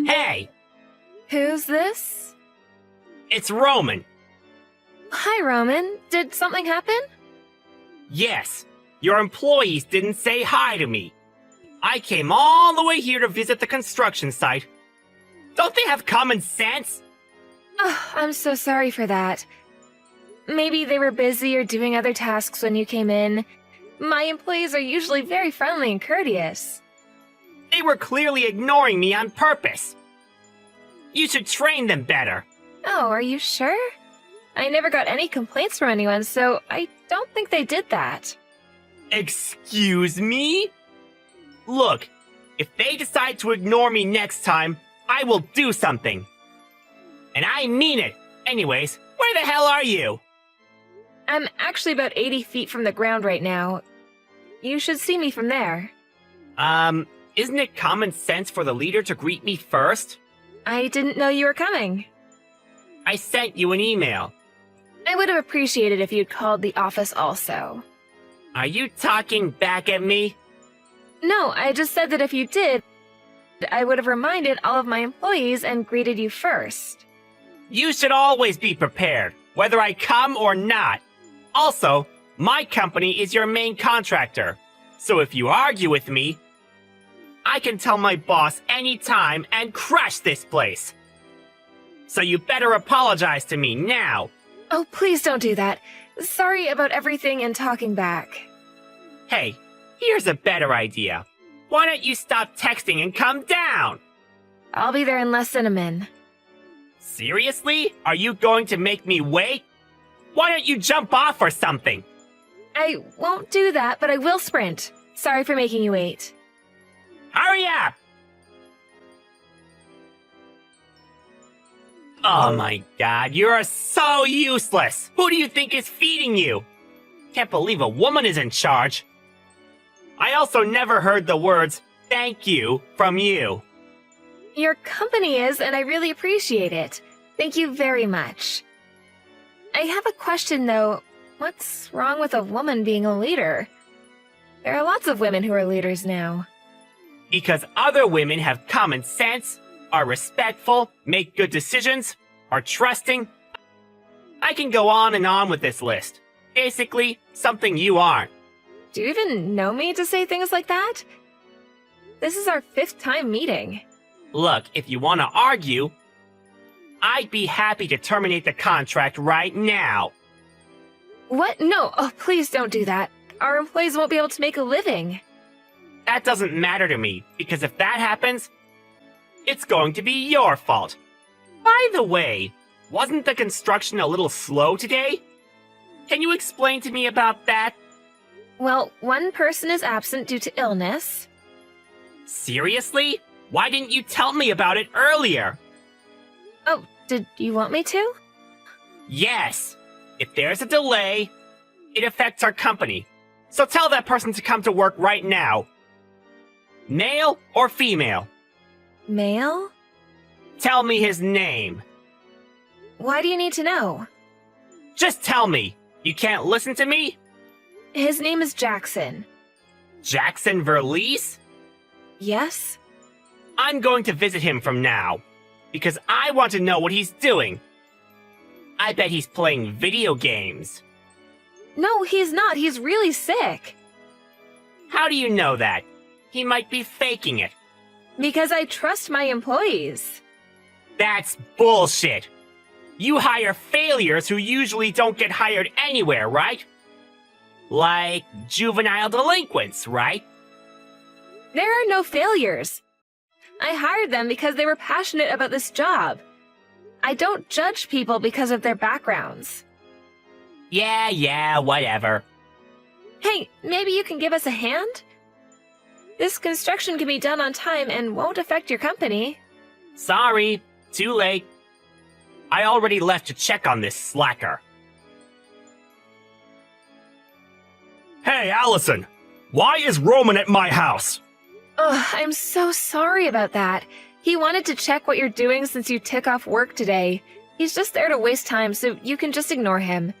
Hey, Who's this? it's Roman. Hi, Roman. Did something happen? Yes, your employees didn't say hi to me. I came all the way here to visit the construction site. Don't they have common sense? Oh, I'm so sorry for that. Maybe they were busy or doing other tasks when you came in. My employees are usually very friendly and courteous. They were clearly ignoring me on purpose. You should train them better. Oh, are you sure? I never got any complaints from anyone, so I don't think they did that. Excuse me? Look, if they decide to ignore me next time, I will do something. And I mean it. Anyways, where the hell are you? I'm actually about 80 feet from the ground right now. You should see me from there. Isn't it common sense for the leader to greet me first? I didn't know you were coming. I sent you an email. I would have appreciated if you'd called the office also. Are you talking back at me? No, I just said that if you did, I would have reminded all of my employees and greeted you first. You should always be prepared, whether I come or not. Also, my company is your main contractor, so if you argue with me, I can tell my boss anytime and crush this place. So you better apologize to me now. Oh, please don't do that. Sorry about everything and talking back. Hey, here's a better idea. Why don't you stop texting and come down? I'll be there in less than a minute. Seriously? Are you going to make me wait? Why don't you jump off or something? I won't do that, but I will sprint. Sorry for making you wait. Hurry up! Oh my god, you're so useless! Who do you think is feeding you? Can't believe a woman is in charge. I also never heard the words, thank you, from you. Your company is, and I really appreciate it. Thank you very much. I have a question, though. What's wrong with a woman being a leader? There are lots of women who are leaders now. Because other women have common sense, are respectful, make good decisions, are trusting. I can go on and on with this list. Basically, something you aren't. Do you even know me to say things like that? This is our 5th time meeting. Look, if you want to argue, I'd be happy to terminate the contract right now. What? No, oh, please don't do that. Our employees won't be able to make a living. That doesn't matter to me, because if that happens, it's going to be your fault. By the way, wasn't the construction a little slow today? Can you explain to me about that? Well, one person is absent due to illness. Seriously? Why didn't you tell me about it earlier? Oh, did you want me to? Yes. If there's a delay, it affects our company. So tell that person to come to work right now. Male or female? Male? Tell me his name. Why do you need to know? Just tell me. You can't listen to me? His name is Jackson. Jackson Verlies? Yes? I'm going to visit him from now, because I want to know what he's doing. I bet he's playing video games. No, he's not. He's really sick. How do you know that? He might be faking it. Because I trust my employees. That's bullshit. You hire failures who usually don't get hired anywhere, right? Like juvenile delinquents, right? There are no failures. I hired them because they were passionate about this job. I don't judge people because of their backgrounds. Yeah, whatever. Hey, maybe you can give us a hand? This construction can be done on time and won't affect your company. Sorry, too late. I already left to check on this slacker. Hey, Allison! Why is Roman at my house? Ugh, I'm so sorry about that. He wanted to check what you're doing since you took off work today. He's just there to waste time, so you can just ignore him.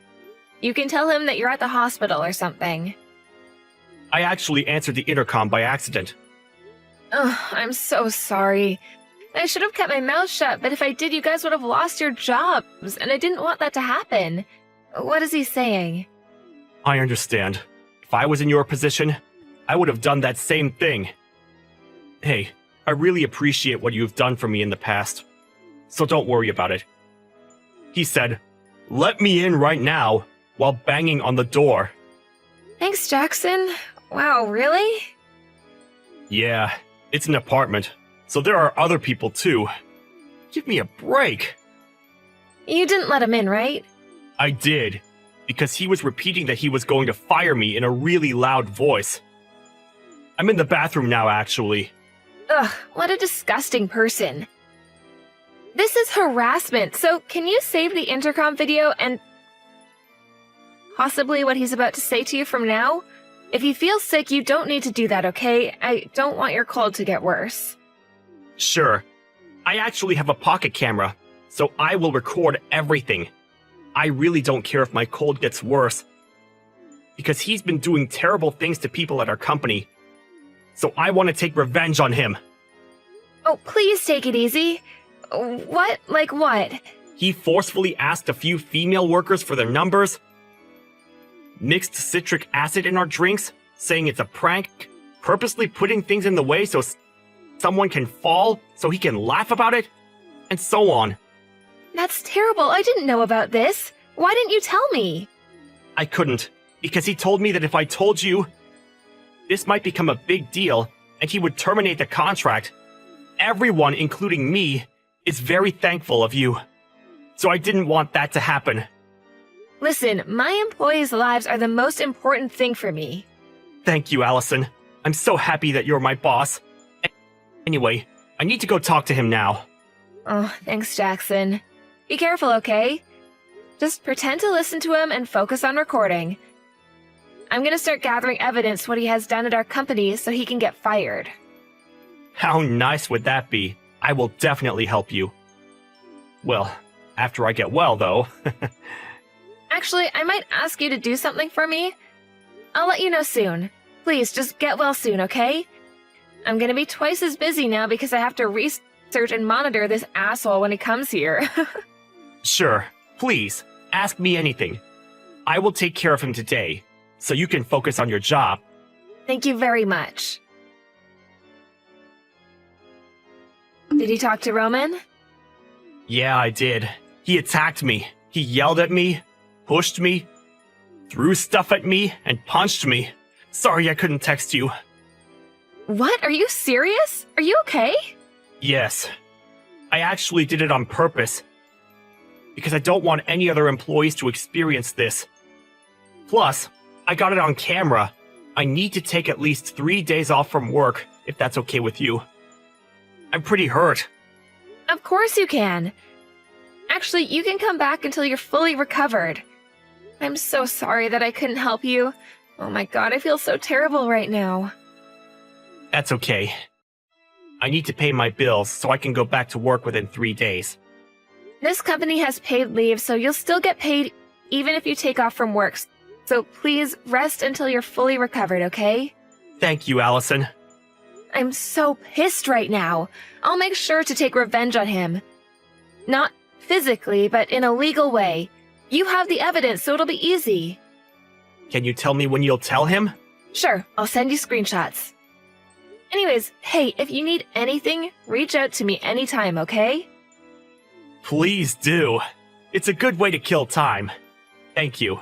You can tell him that you're at the hospital or something. I actually answered the intercom by accident. Ugh, I'm so sorry. I should have kept my mouth shut, but if I did, you guys would have lost your jobs, and I didn't want that to happen. What is he saying? I understand. If I was in your position, I would have done that same thing. Hey, I really appreciate what you've done for me in the past, so don't worry about it. He said, "Let me in right now," while banging on the door. Thanks, Jackson. Wow, really? Yeah, it's an apartment, so there are other people too. Give me a break. You didn't let him in, right? I did, because he was repeating that he was going to fire me in a really loud voice. I'm in the bathroom now, actually. Ugh, what a disgusting person. This is harassment, so can you save the intercom video and possibly what he's about to say to you from now? If you feel sick, you don't need to do that, okay? I don't want your cold to get worse. Sure. I actually have a pocket camera, so I will record everything. I really don't care if my cold gets worse, because he's been doing terrible things to people at our company. So I want to take revenge on him. Oh, please take it easy. What? Like what? He forcefully asked a few female workers for their numbers, mixed citric acid in our drinks, saying it's a prank, purposely putting things in the way so someone can fall so he can laugh about it, and so on. That's terrible. I didn't know about this. Why didn't you tell me? I couldn't, because he told me that if I told you, this might become a big deal, and he would terminate the contract. Everyone, including me, is very thankful of you. So I didn't want that to happen. Listen, my employees' lives are the most important thing for me. Thank you, Allison. I'm so happy that you're my boss. Anyway, I need to go talk to him now. Oh, thanks, Jackson. Be careful, okay? Just pretend to listen to him and focus on recording. I'm gonna start gathering evidence what he has done at our company so he can get fired. How nice would that be? I will definitely help you. Well, after I get well, though. Actually, I might ask you to do something for me. I'll let you know soon. Please, just get well soon, okay? I'm gonna be twice as busy now because I have to research and monitor this asshole when he comes here. Sure, please, ask me anything. I will take care of him today, so you can focus on your job. Thank you very much. Did you talk to Roman? Yeah, I did. He attacked me. He yelled at me, pushed me, threw stuff at me, and punched me. Sorry I couldn't text you. What? Are you serious? Are you okay? Yes. I actually did it on purpose, because I don't want any other employees to experience this. Plus, I got it on camera. I need to take at least 3 days off from work, if that's okay with you. I'm pretty hurt. Of course you can. Actually, you can come back until you're fully recovered. I'm so sorry that I couldn't help you. Oh my god, I feel so terrible right now. That's okay. I need to pay my bills so I can go back to work within 3 days. This company has paid leave, so you'll still get paid even if you take off from work. So please rest until you're fully recovered, okay? Thank you, Allison. I'm so pissed right now. I'll make sure to take revenge on him. Not physically, but in a legal way. You have the evidence, so it'll be easy. Can you tell me when you'll tell him? Sure, I'll send you screenshots. Anyways, hey, if you need anything, reach out to me anytime, okay? Please do. It's a good way to kill time. Thank you.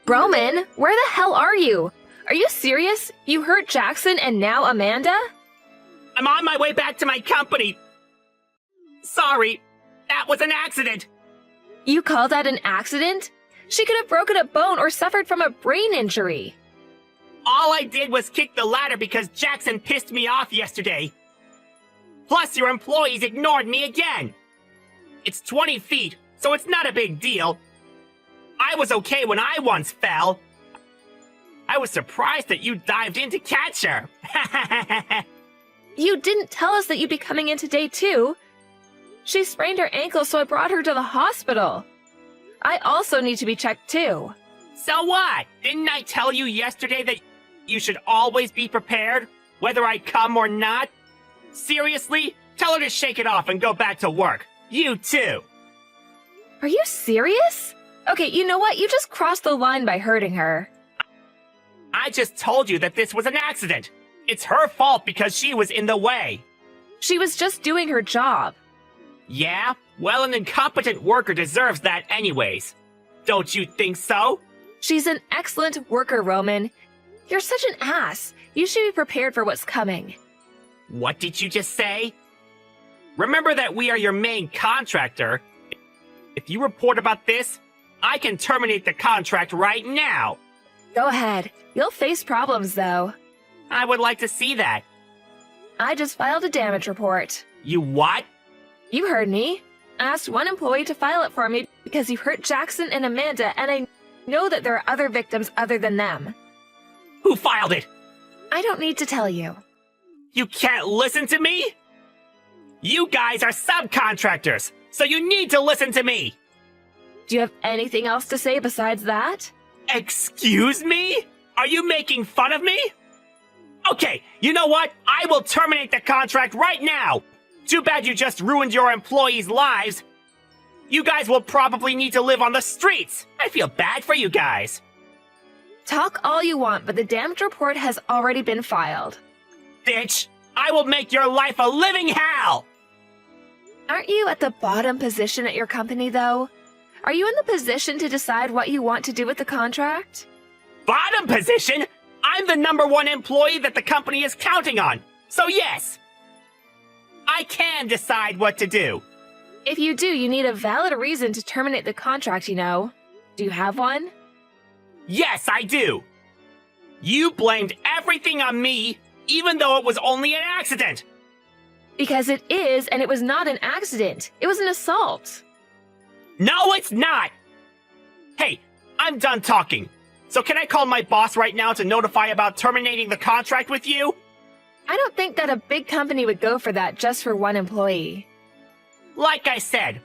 Roman, where the hell are you? Are you serious? You hurt Jackson and now Amanda? I'm on my way back to my company. Sorry, that was an accident. You call that an accident? She could have broken a bone or suffered from a brain injury. All I did was kick the ladder because Jackson pissed me off yesterday. Plus, your employees ignored me again. It's 20 feet, so it's not a big deal. I was okay when I once fell. I was surprised that you dived in to catch her. You didn't tell us that you'd be coming in today, too. She sprained her ankle, so I brought her to the hospital. I also need to be checked, too. So what? Didn't I tell you yesterday that you should always be prepared? whether I come or not? Seriously? Tell her to shake it off and go back to work. You too. Are you serious? Okay, you know what? You just crossed the line by hurting her. I just told you that this was an accident. It's her fault because she was in the way. She was just doing her job. Yeah? Well, an incompetent worker deserves that anyways. Don't you think so? She's an excellent worker, Roman. You're such an ass. You should be prepared for what's coming. What did you just say? Remember that we are your main contractor. If you report about this, I can terminate the contract right now. Go ahead. You'll face problems, though. I would like to see that. I just filed a damage report. You what? You heard me. I asked one employee to file it for me because you hurt Jackson and Amanda, and I know that there are other victims other than them. Who filed it? I don't need to tell you. You can't listen to me? You guys are subcontractors, so you need to listen to me. Do you have anything else to say besides that? Excuse me? Are you making fun of me? Okay, you know what? I will terminate the contract right now. Too bad you just ruined your employees' lives. You guys will probably need to live on the streets. I feel bad for you guys. Talk all you want, but the damage report has already been filed. Bitch, I will make your life a living hell. Aren't you at the bottom position at your company, though? Are you in the position to decide what you want to do with the contract? Bottom position? I'm the #1 employee that the company is counting on. So yes, I can decide what to do. If you do, you need a valid reason to terminate the contract, you know. Do you have one? Yes, I do. You blamed everything on me, even though it was only an accident. Because it is, and it was not an accident. It was an assault. No, it's not. Hey, I'm done talking. So can I call my boss right now to notify about terminating the contract with you? I don't think that a big company would go for that just for one employee. Like I said,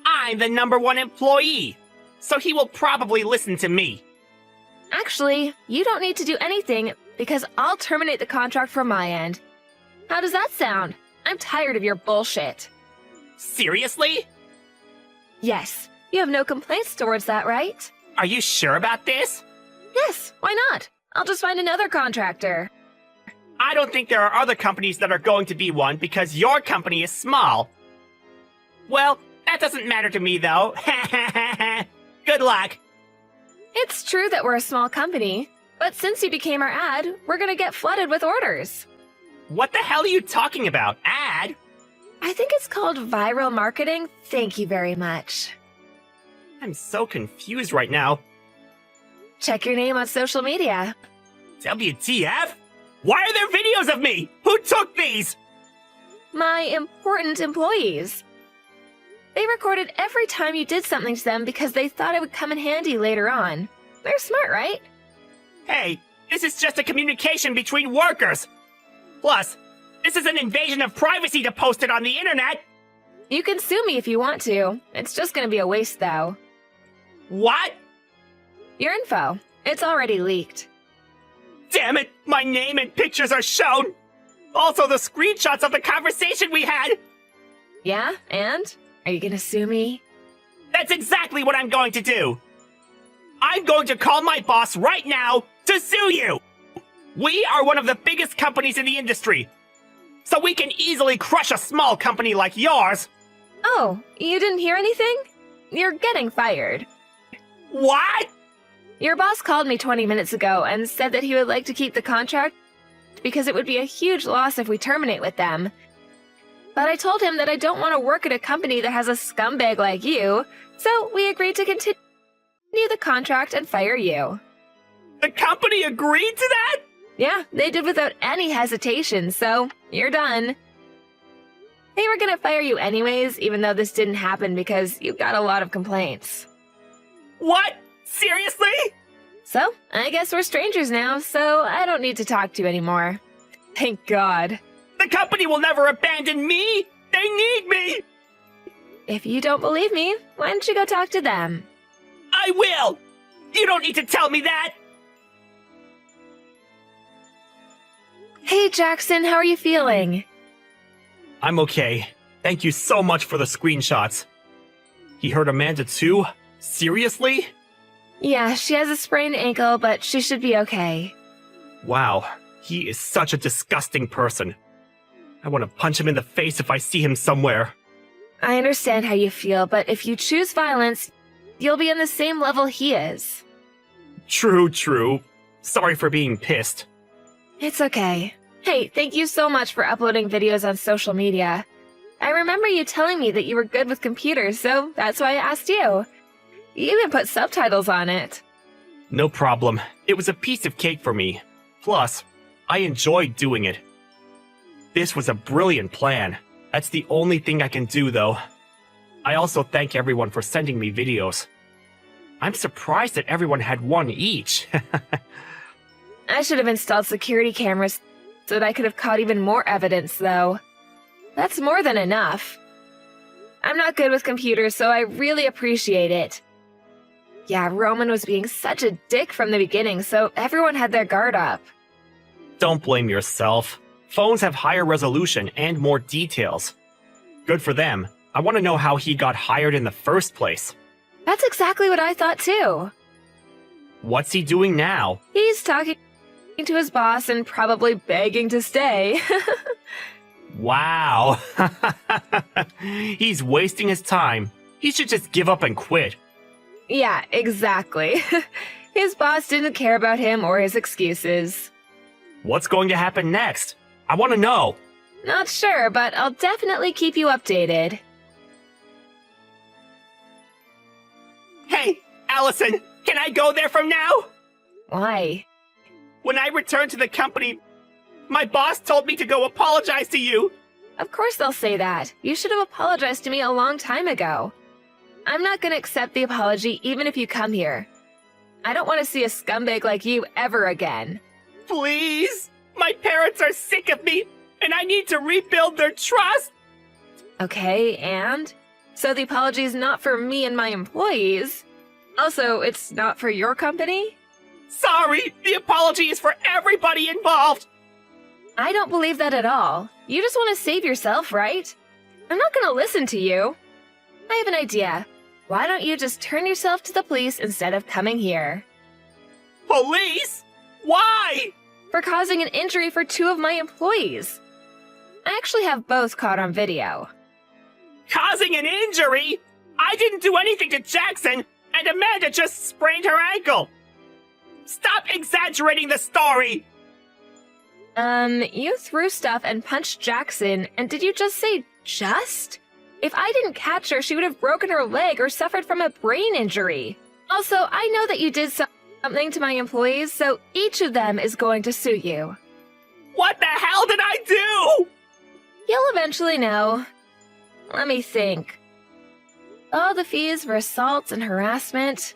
I'm the #1 employee, so he will probably listen to me. Actually, you don't need to do anything because I'll terminate the contract from my end. How does that sound? I'm tired of your bullshit. Seriously? Yes, you have no complaints towards that, right? Are you sure about this? Yes, why not? I'll just find another contractor. I don't think there are other companies that are going to be one because your company is small. Well, that doesn't matter to me though. Good luck. It's true that we're a small company, but since you became our ad, we're gonna get flooded with orders. What the hell are you talking about? Ad? I think it's called viral marketing. Thank you very much. I'm so confused right now. Check your name on social media. WTF? Why are there videos of me? Who took these? My important employees. They recorded every time you did something to them because they thought it would come in handy later on. They're smart, right? Hey, this is just a communication between workers. Plus, this is an invasion of privacy to post it on the internet. You can sue me if you want to. It's just gonna be a waste, though. What? Your info. It's already leaked. Damn it, my name and pictures are shown. Also the screenshots of the conversation we had. Yeah? And? Are you gonna sue me? That's exactly what I'm going to do. I'm going to call my boss right now to sue you. We are one of the biggest companies in the industry, so we can easily crush a small company like yours. Oh, you didn't hear anything? You're getting fired. What? Your boss called me 20 minutes ago and said that he would like to keep the contract because it would be a huge loss if we terminate with them. But I told him that I don't want to work at a company that has a scumbag like you, so we agreed to continue the contract and fire you. The company agreed to that? Yeah, they did without any hesitation, so you're done. They were gonna fire you anyways, even though this didn't happen because you got a lot of complaints. What? Seriously? So, I guess we're strangers now, so I don't need to talk to you anymore. Thank God. The company will never abandon me! They need me! If you don't believe me, why don't you go talk to them? I will! You don't need to tell me that! Hey, Jackson, how are you feeling? I'm okay. Thank you so much for the screenshots. He hurt Amanda too? Seriously? Yeah, she has a sprained ankle, but she should be okay. Wow, he is such a disgusting person. I want to punch him in the face if I see him somewhere. I understand how you feel, but if you choose violence, you'll be on the same level he is. True. Sorry for being pissed. It's okay. Hey, thank you so much for uploading videos on social media. I remember you telling me that you were good with computers, so that's why I asked you. You even put subtitles on it. No problem. It was a piece of cake for me. Plus, I enjoyed doing it. This was a brilliant plan. That's the only thing I can do, though. I also thank everyone for sending me videos. I'm surprised that everyone had one each. I should have installed security cameras so that I could have caught even more evidence, though. That's more than enough. I'm not good with computers, so I really appreciate it. Yeah, Roman was being such a dick from the beginning, so everyone had their guard up. Don't blame yourself. Phones have higher resolution and more details. Good for them. I want to know how he got hired in the first place. That's exactly what I thought, too. What's he doing now? He's talking to his boss and probably begging to stay. Wow. He's wasting his time. He should just give up and quit. Yeah, exactly. His boss didn't care about him or his excuses. What's going to happen next? I want to know. Not sure, but I'll definitely keep you updated. Hey, Allison, can I go there from now? Why? When I return to the company, my boss told me to go apologize to you. Of course they'll say that. You should have apologized to me a long time ago. I'm not gonna accept the apology even if you come here. I don't want to see a scumbag like you ever again. Please? My parents are sick of me, and I need to rebuild their trust. Okay, and? So the apology is not for me and my employees. Also, it's not for your company? Sorry, the apology is for everybody involved. I don't believe that at all. You just want to save yourself, right? I'm not gonna listen to you. I have an idea. Why don't you just turn yourself to the police instead of coming here? Police? Why? For causing an injury for 2 of my employees. I actually have both caught on video. Causing an injury? I didn't do anything to Jackson, and Amanda just sprained her ankle. Stop exaggerating the story. You threw stuff and punched Jackson, and did you just say just? If I didn't catch her, she would have broken her leg or suffered from a brain injury. Also, I know that you did something to my employees, so each of them is going to sue you. What the hell did I do? You'll eventually know. Let me think. All the fees for assaults and harassment.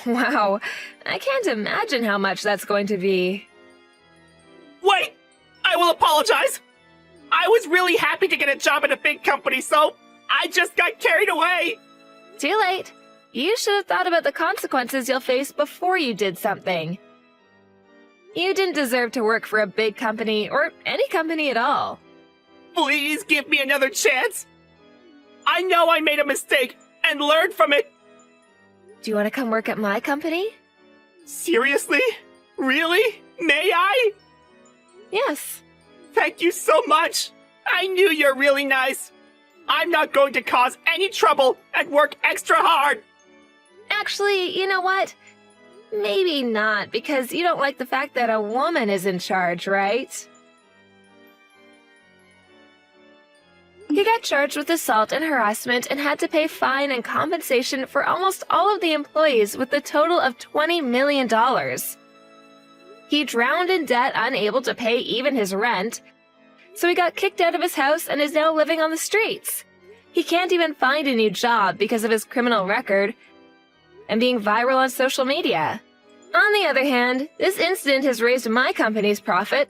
Wow, I can't imagine how much that's going to be. Wait, I will apologize. I was really happy to get a job at a big company, so I just got carried away. Too late. You should have thought about the consequences you'll face before you did something. You didn't deserve to work for a big company or any company at all. Please give me another chance. I know I made a mistake and learned from it. Do you want to come work at my company? Seriously? Really? May I? Yes. Thank you so much. I knew you're really nice. I'm not going to cause any trouble and work extra hard. Actually, you know what? Maybe not, because you don't like the fact that a woman is in charge, right? He got charged with assault and harassment and had to pay fine and compensation for almost all of the employees with a total of $20 million. He drowned in debt, unable to pay even his rent, so he got kicked out of his house and is now living on the streets. He can't even find a new job because of his criminal record and being viral on social media. On the other hand, this incident has raised my company's profit,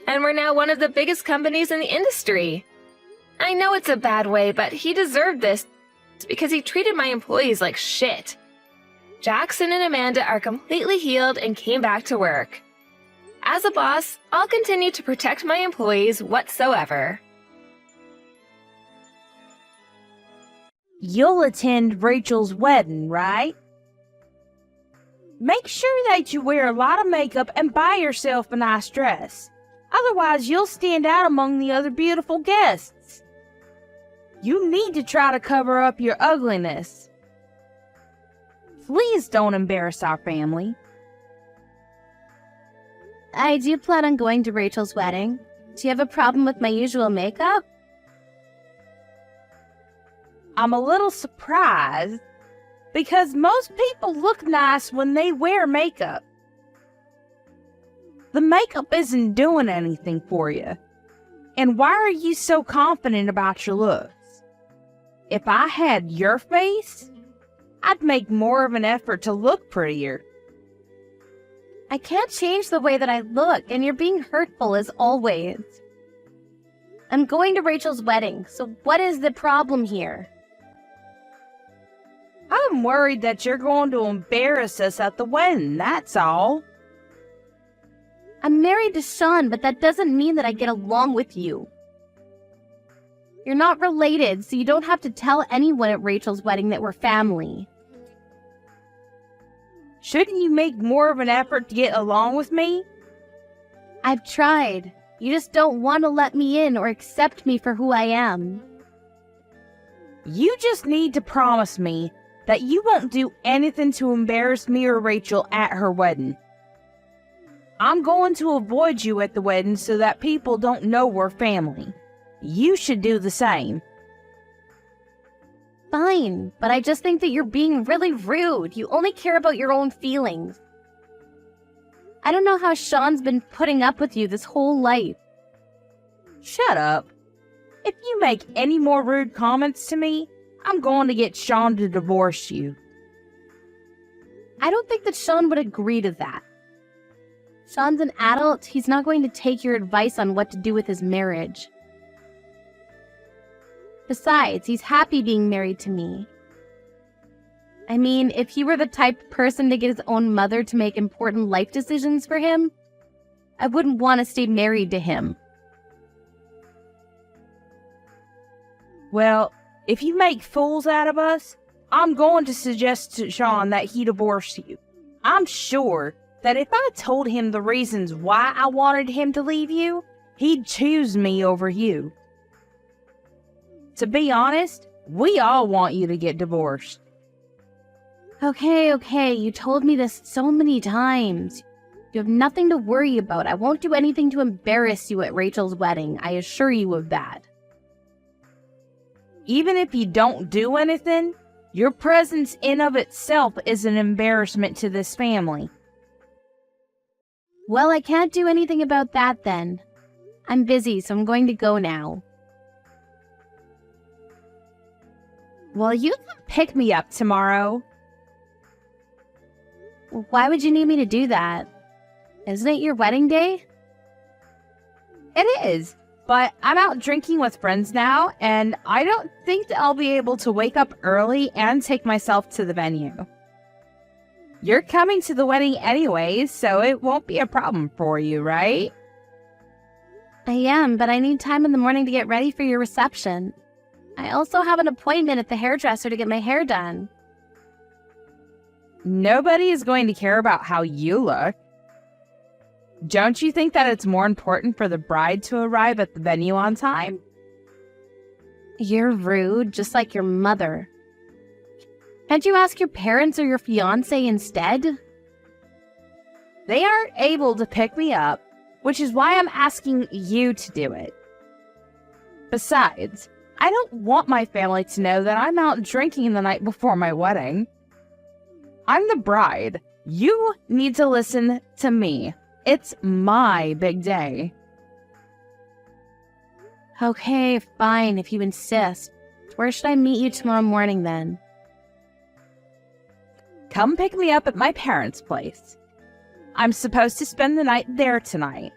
and we're now one of the biggest companies in the industry. I know it's a bad way, but he deserved this because he treated my employees like shit. Jackson and Amanda are completely healed and came back to work. As a boss, I'll continue to protect my employees whatsoever. You'll attend Rachel's wedding, right? Make sure that you wear a lot of makeup and buy yourself a nice dress. Otherwise, you'll stand out among the other beautiful guests. You need to try to cover up your ugliness. Please don't embarrass our family. I do plan on going to Rachel's wedding. Do you have a problem with my usual makeup? I'm a little surprised because most people look nice when they wear makeup. The makeup isn't doing anything for you. And why are you so confident about your looks? If I had your face, I'd make more of an effort to look prettier. I can't change the way that I look, and you're being hurtful as always. I'm going to Rachel's wedding, so what is the problem here? I'm worried that you're going to embarrass us at the wedding, that's all. I'm married to Sean, but that doesn't mean that I get along with you. You're not related, so you don't have to tell anyone at Rachel's wedding that we're family. Shouldn't you make more of an effort to get along with me? I've tried. You just don't want to let me in or accept me for who I am. You just need to promise me that you won't do anything to embarrass me or Rachel at her wedding. I'm going to avoid you at the wedding so that people don't know we're family. You should do the same. Fine, but I just think that you're being really rude. You only care about your own feelings. I don't know how Sean's been putting up with you this whole life. Shut up. If you make any more rude comments to me, I'm going to get Sean to divorce you. I don't think that Sean would agree to that. Sean's an adult. He's not going to take your advice on what to do with his marriage. Besides, he's happy being married to me. I mean, if he were the type of person to get his own mother to make important life decisions for him, I wouldn't want to stay married to him. Well, if you make fools out of us, I'm going to suggest to Sean that he divorce you. I'm sure that if I told him the reasons why I wanted him to leave you, he'd choose me over you. To be honest, we all want you to get divorced. Okay, you told me this so many times. You have nothing to worry about. I won't do anything to embarrass you at Rachel's wedding. I assure you of that. Even if you don't do anything, your presence in of itself is an embarrassment to this family. Well, I can't do anything about that then. I'm busy, so I'm going to go now. Well, you can pick me up tomorrow. Why would you need me to do that? Isn't it your wedding day? It is, but I'm out drinking with friends now, and I don't think that I'll be able to wake up early and take myself to the venue. You're coming to the wedding anyways, so it won't be a problem for you, right? I am, but I need time in the morning to get ready for your reception. I also have an appointment at the hairdresser to get my hair done. Nobody is going to care about how you look. Don't you think that it's more important for the bride to arrive at the venue on time? You're rude, just like your mother. Can't you ask your parents or your fiancé instead? They aren't able to pick me up, which is why I'm asking you to do it. Besides, I don't want my family to know that I'm out drinking the night before my wedding. I'm the bride. You need to listen to me. It's my big day. Okay, fine, if you insist. Where should I meet you tomorrow morning then? Come pick me up at my parents' place. I'm supposed to spend the night there tonight.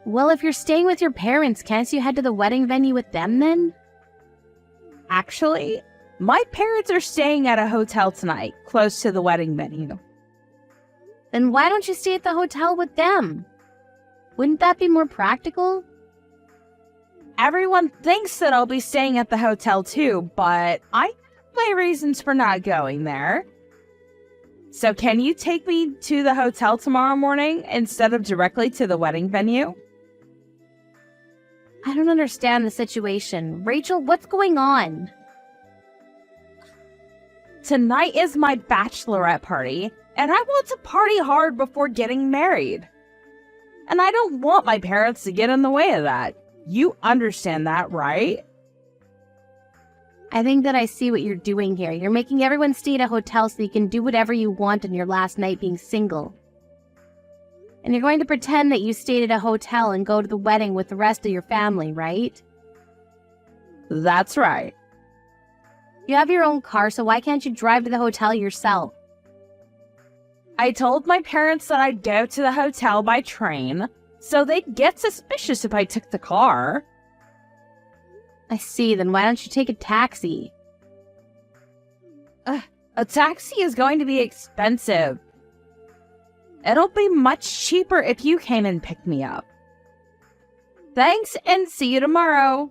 Well, if you're staying with your parents, can't you head to the wedding venue with them then? Actually, my parents are staying at a hotel tonight, close to the wedding venue. Then why don't you stay at the hotel with them? Wouldn't that be more practical? Everyone thinks that I'll be staying at the hotel too, but I have my reasons for not going there. So can you take me to the hotel tomorrow morning instead of directly to the wedding venue? I don't understand the situation. Rachel, what's going on? Tonight is my bachelorette party, and I want to party hard before getting married. And I don't want my parents to get in the way of that. You understand that, right? I think that I see what you're doing here. You're making everyone stay at a hotel so you can do whatever you want on your last night being single. And you're going to pretend that you stayed at a hotel and go to the wedding with the rest of your family, right? That's right. You have your own car, so why can't you drive to the hotel yourself? I told my parents that I'd go to the hotel by train, so they'd get suspicious if I took the car. I see, then why don't you take a taxi? A taxi is going to be expensive. It'll be much cheaper if you came and picked me up. Thanks, and see you tomorrow.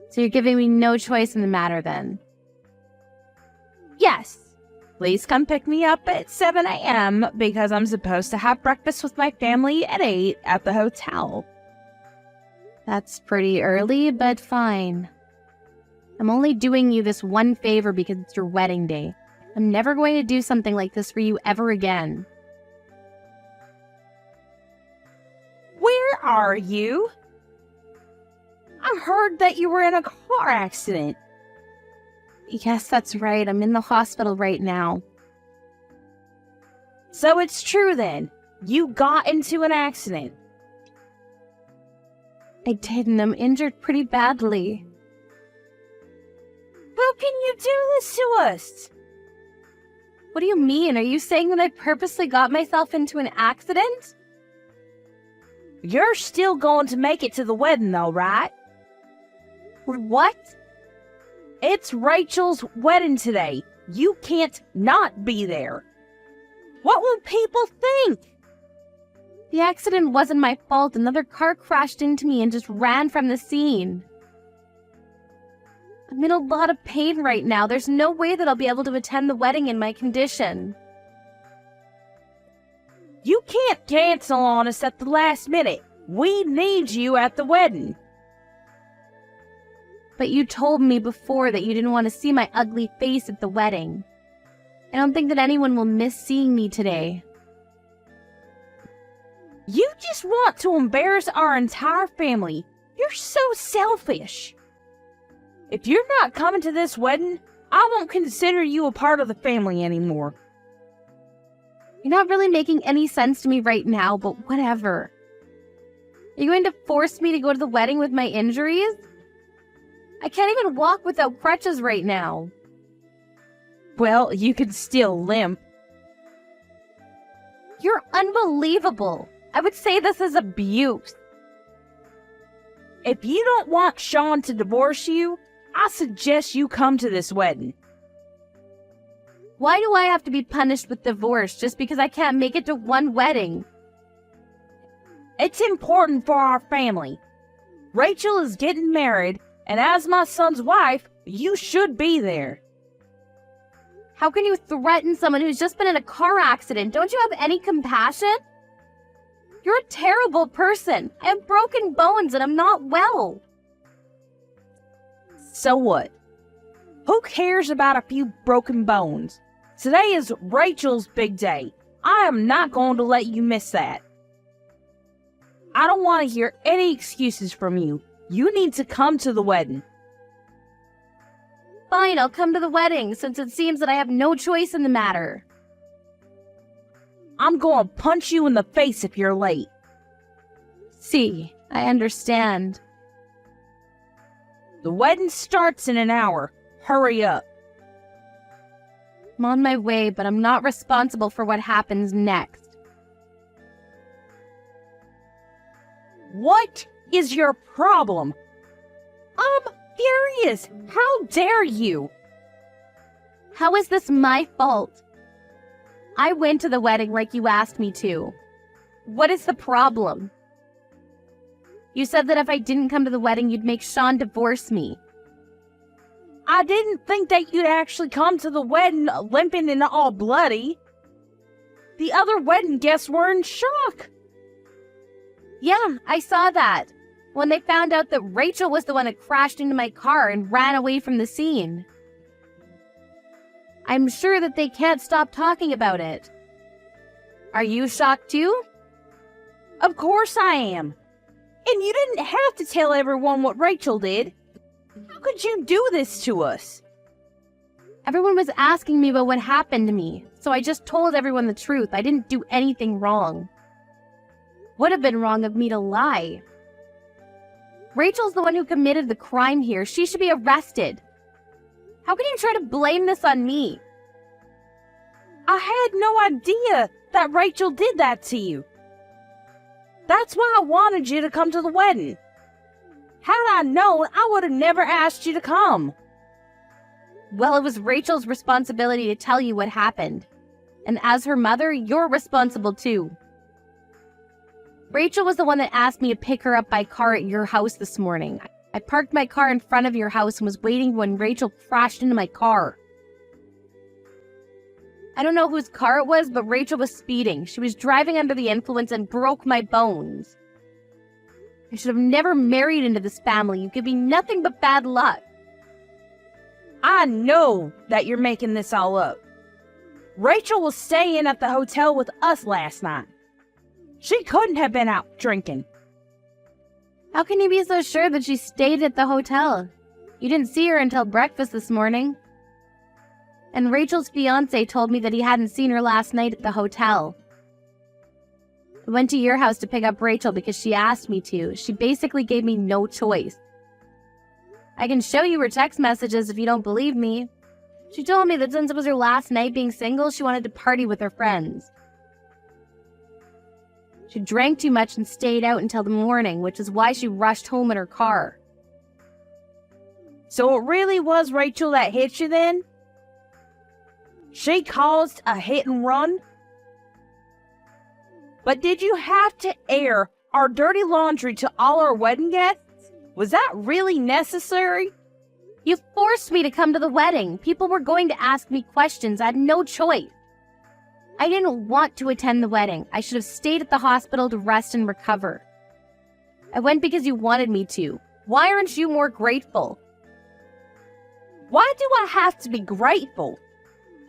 So you're giving me no choice in the matter then? Yes. Please come pick me up at 7 a.m. because I'm supposed to have breakfast with my family at 8 at the hotel. That's pretty early, but fine. I'm only doing you this one favor because it's your wedding day. I'm never going to do something like this for you ever again. Where are you? I heard that you were in a car accident. Yes, that's right. I'm in the hospital right now. So it's true then. You got into an accident. I did, and I'm injured pretty badly. How can you do this to us? What do you mean? Are you saying that I purposely got myself into an accident? You're still going to make it to the wedding though, right? What? It's Rachel's wedding today. You can't not be there. What will people think? The accident wasn't my fault. Another car crashed into me and just ran from the scene. I'm in a lot of pain right now. There's no way that I'll be able to attend the wedding in my condition. You can't cancel on us at the last minute. We need you at the wedding. But you told me before that you didn't want to see my ugly face at the wedding. I don't think that anyone will miss seeing me today. You just want to embarrass our entire family. You're so selfish. If you're not coming to this wedding, I won't consider you a part of the family anymore. You're not really making any sense to me right now, but whatever. Are you going to force me to go to the wedding with my injuries? I can't even walk without crutches right now. Well, you can still limp. You're unbelievable. I would say this is abuse. If you don't want Sean to divorce you, I suggest you come to this wedding. Why do I have to be punished with divorce just because I can't make it to one wedding? It's important for our family. Rachel is getting married, and as my son's wife, you should be there. How can you threaten someone who's just been in a car accident? Don't you have any compassion? You're a terrible person. I have broken bones and I'm not well. So what? Who cares about a few broken bones? Today is Rachel's big day. I am not going to let you miss that. I don't want to hear any excuses from you. You need to come to the wedding. Fine, I'll come to the wedding since it seems that I have no choice in the matter. I'm going to punch you in the face if you're late. See, I understand. The wedding starts in an hour. Hurry up. I'm on my way, but I'm not responsible for what happens next. What is your problem? I'm furious. How dare you? How is this my fault? I went to the wedding like you asked me to. What is the problem? You said that if I didn't come to the wedding, you'd make Sean divorce me. I didn't think that you'd actually come to the wedding limping and all bloody. The other wedding guests were in shock. Yeah, I saw that. When they found out that Rachel was the one that crashed into my car and ran away from the scene. I'm sure that they can't stop talking about it. Are you shocked too? Of course I am. And you didn't have to tell everyone what Rachel did. How could you do this to us? Everyone was asking me about what happened to me, so I just told everyone the truth. I didn't do anything wrong. Would have been wrong of me to lie. Rachel's the one who committed the crime here. She should be arrested. How can you try to blame this on me? I had no idea that Rachel did that to you. That's why I wanted you to come to the wedding. Had I known, I would have never asked you to come. Well, it was Rachel's responsibility to tell you what happened. And as her mother, you're responsible too. Rachel was the one that asked me to pick her up by car at your house this morning. I parked my car in front of your house and was waiting when Rachel crashed into my car. I don't know whose car it was, but Rachel was speeding. She was driving under the influence and broke my bones. I should have never married into this family. You give me nothing but bad luck. I know that you're making this all up. Rachel was staying at the hotel with us last night. She couldn't have been out drinking. How can you be so sure that she stayed at the hotel? You didn't see her until breakfast this morning. And Rachel's fiancé told me that he hadn't seen her last night at the hotel. I went to your house to pick up Rachel because she asked me to. She basically gave me no choice. I can show you her text messages if you don't believe me. She told me that since it was her last night being single, she wanted to party with her friends. She drank too much and stayed out until the morning, which is why she rushed home in her car. So it really was Rachel that hit you then? She caused a hit and run? But did you have to air our dirty laundry to all our wedding guests? Was that really necessary? You forced me to come to the wedding. People were going to ask me questions. I had no choice. I didn't want to attend the wedding. I should have stayed at the hospital to rest and recover. I went because you wanted me to. Why aren't you more grateful? Why do I have to be grateful?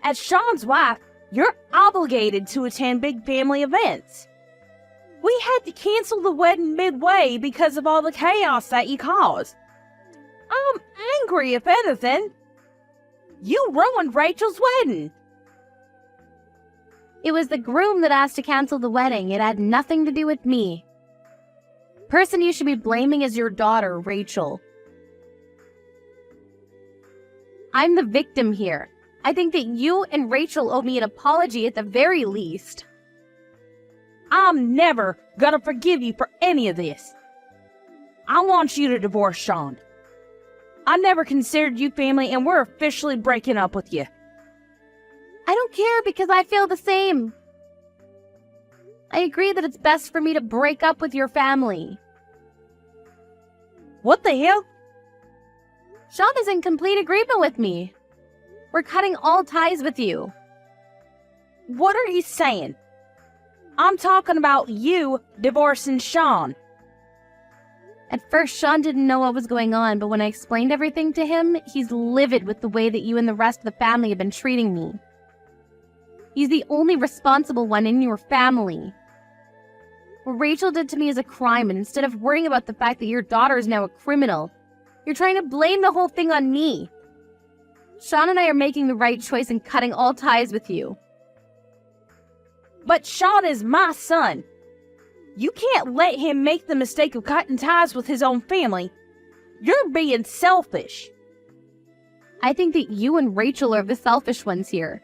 As Sean's wife, you're obligated to attend big family events. We had to cancel the wedding midway because of all the chaos that you caused. I'm angry, if anything. You ruined Rachel's wedding. It was the groom that asked to cancel the wedding. It had nothing to do with me. The person you should be blaming is your daughter, Rachel. I'm the victim here. I think that you and Rachel owe me an apology at the very least. I'm never gonna forgive you for any of this. I want you to divorce Sean. I never considered you family, and we're officially breaking up with you. I don't care because I feel the same. I agree that it's best for me to break up with your family. What the hell? Sean is in complete agreement with me. We're cutting all ties with you. What are you saying? I'm talking about you divorcing Sean. At first, Sean didn't know what was going on, but when I explained everything to him, he's livid with the way that you and the rest of the family have been treating me. He's the only responsible one in your family. What Rachel did to me is a crime, and instead of worrying about the fact that your daughter is now a criminal, you're trying to blame the whole thing on me. Sean and I are making the right choice and cutting all ties with you. But Sean is my son. You can't let him make the mistake of cutting ties with his own family. You're being selfish. I think that you and Rachel are the selfish ones here.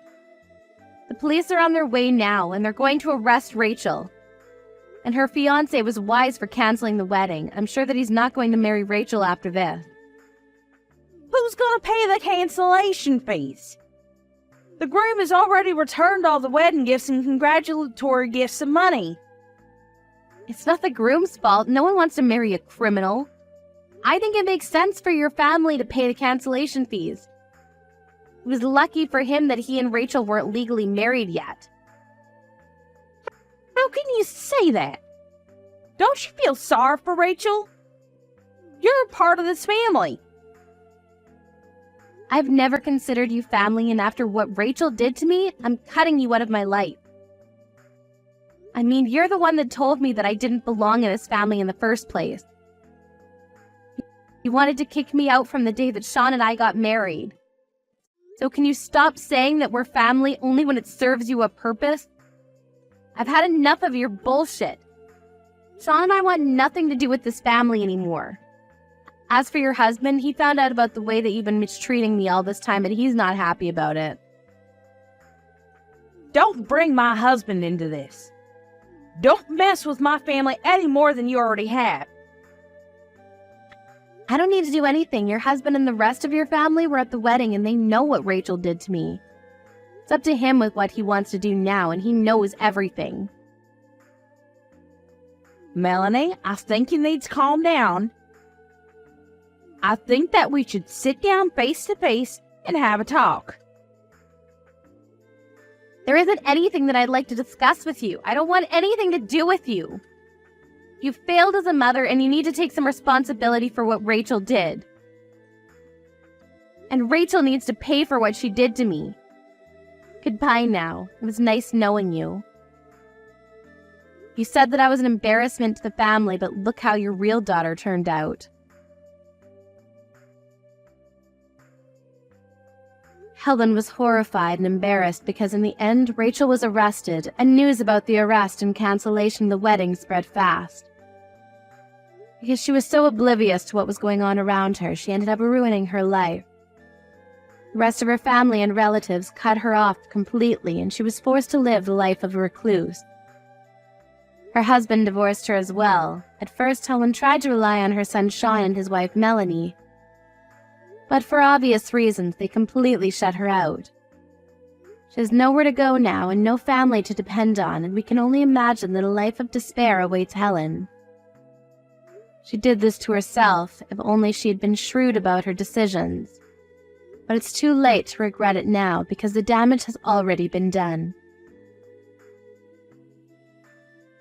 The police are on their way now, and they're going to arrest Rachel. And her fiancé was wise for canceling the wedding. I'm sure that he's not going to marry Rachel after this. Who's gonna pay the cancellation fees? The groom has already returned all the wedding gifts and congratulatory gifts and money. It's not the groom's fault. No one wants to marry a criminal. I think it makes sense for your family to pay the cancellation fees. It was lucky for him that he and Rachel weren't legally married yet. How can you say that? Don't you feel sorry for Rachel? You're a part of this family. I've never considered you family, and after what Rachel did to me, I'm cutting you out of my life. I mean, you're the one that told me that I didn't belong in this family in the first place. You wanted to kick me out from the day that Sean and I got married. So can you stop saying that we're family only when it serves you a purpose? I've had enough of your bullshit. Sean and I want nothing to do with this family anymore. As for your husband, he found out about the way that you've been mistreating me all this time, and he's not happy about it. Don't bring my husband into this. Don't mess with my family any more than you already have. I don't need to do anything. Your husband and the rest of your family were at the wedding, and they know what Rachel did to me. It's up to him with what he wants to do now, and he knows everything. Melanie, I think you need to calm down. I think that we should sit down face to face and have a talk. There isn't anything that I'd like to discuss with you. I don't want anything to do with you. You failed as a mother, and you need to take some responsibility for what Rachel did. And Rachel needs to pay for what she did to me. Goodbye now. It was nice knowing you. You said that I was an embarrassment to the family, but look how your real daughter turned out. Helen was horrified and embarrassed because in the end, Rachel was arrested, and news about the arrest and cancellation of the wedding spread fast. Because she was so oblivious to what was going on around her, she ended up ruining her life. The rest of her family and relatives cut her off completely, and she was forced to live the life of a recluse. Her husband divorced her as well. At first, Helen tried to rely on her son Sean and his wife Melanie, but for obvious reasons, they completely shut her out. She has nowhere to go now and no family to depend on, and we can only imagine that a life of despair awaits Helen. She did this to herself, if only she had been shrewd about her decisions. But it's too late to regret it now because the damage has already been done.